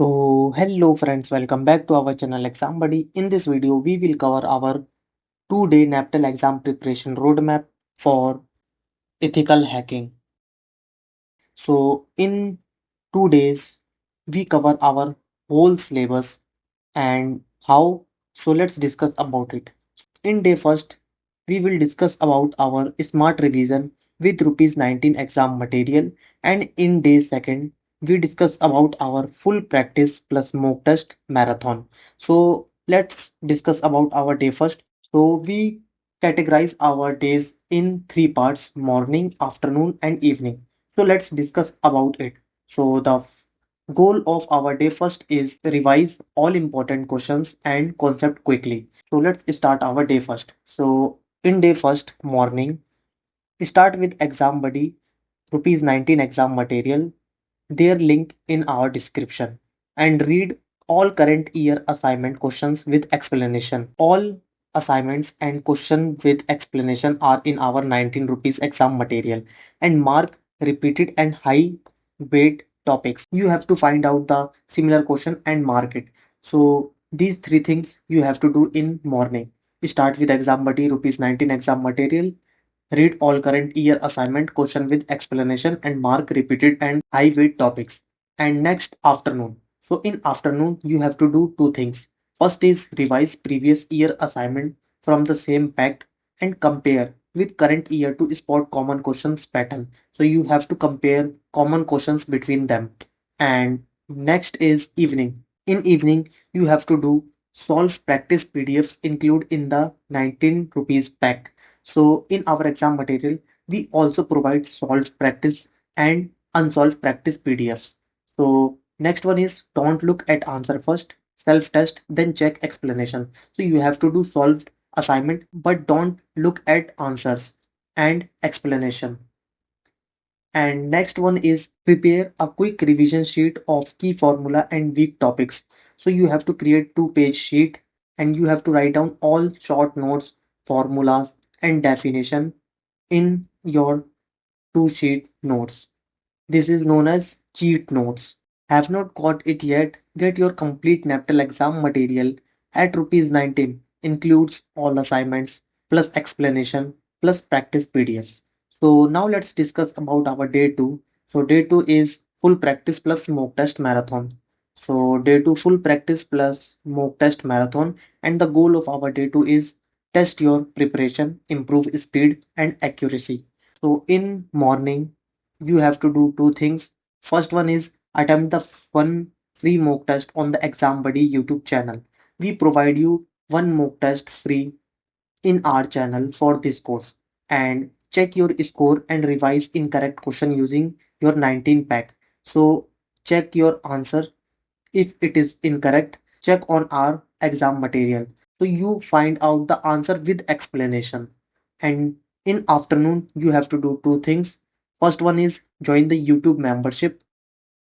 So hello friends, welcome back to our channel Exam Buddy. In this video, we will cover our 2-day NPTEL exam preparation roadmap for ethical hacking. So in 2 days, we cover our whole syllabus and how. So let's discuss about it. In day first, we will discuss about our smart revision with rupees 19 exam material, and in day second, we discuss about our full practice plus mock test marathon. So let's discuss about our day first. So we categorize our days in three parts: morning, afternoon, and evening. So let's discuss about it. So the goal of our day first is revise all important questions and concept quickly. So let's start our day first. So in day first morning, start with exam buddy, rupees 19 exam material, their link in our description, and read all current year assignment questions with explanation. All assignments and question with explanation are in our 19 rupees exam material, and mark repeated and high weight topics. You have to find out the similar question and mark it. So these three things you have to do in morning. Start with exam buddy rupees 19 exam material. Read all current year assignment question with explanation and mark repeated and high weight topics. And next afternoon. So in afternoon you have to do two things. First is revise previous year assignment from the same pack and compare with current year to spot common questions pattern. So you have to compare common questions between them. And next is evening. In evening you have to do solve practice PDFs include in the 19 rupees pack. So in our exam material, we also provide solved practice and unsolved practice PDFs. So next one is don't look at answer first, self-test, then check explanation. So you have to do solved assignment, but don't look at answers and explanation. And next one is prepare a quick revision sheet of key formula and weak topics. So you have to create 2-page sheet and you have to write down all short notes, formulas and definition in your 2-sheet notes. This is known as cheat notes. Have not got it yet? Get your complete NPTEL exam material at rupees 19. Includes all assignments plus explanation plus practice PDFs. So now let's discuss about our day 2. So day 2 is full practice plus mock test marathon. So day 2 full practice plus mock test marathon, and the goal of our day 2 is test your preparation, improve speed and accuracy. So in morning you have to do two things. First one is attempt the one free mock test on the Exam Buddy YouTube channel. We provide you one mock test free in our channel for this course, and check your score and revise incorrect question using your 19 pack. So check your answer. If it is incorrect, check on our exam material. So you find out the answer with explanation. And in afternoon, you have to do two things. First one is join the YouTube membership.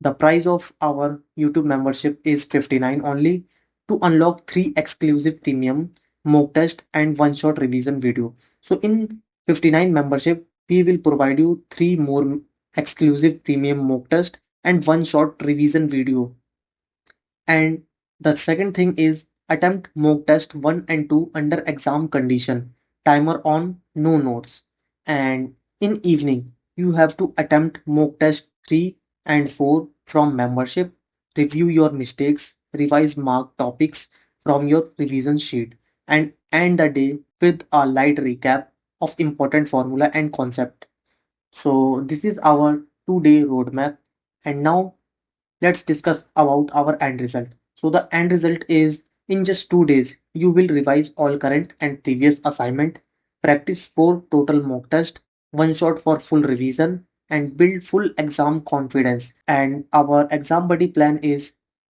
The price of our YouTube membership is 59 only to unlock 3 exclusive premium mock test and one shot revision video. So in 59 membership, we will provide you 3 more exclusive premium mock test and one shot revision video. And the second thing is attempt mock test 1 and 2 under exam condition. Timer on, no notes. And in evening, you have to attempt mock test 3 and 4 from membership. Review your mistakes, revise marked topics from your revision sheet, and end the day with a light recap of important formula and concept. So this is our 2-day roadmap. And now let's discuss about our end result. So the end result is in just 2 days, you will revise all current and previous assignment, practice 4 total mock test, one shot for full revision, and build full exam confidence. And our exam buddy plan is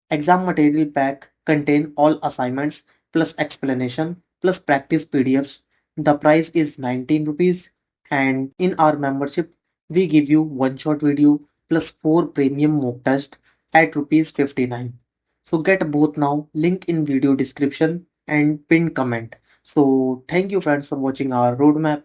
exam material pack contain all assignments plus explanation plus practice PDFs. The price is 19 rupees, and in our membership we give you one shot video plus 4 premium mock test at rupees 59. So get both now, link in video description and pinned comment. So thank you friends for watching our roadmap.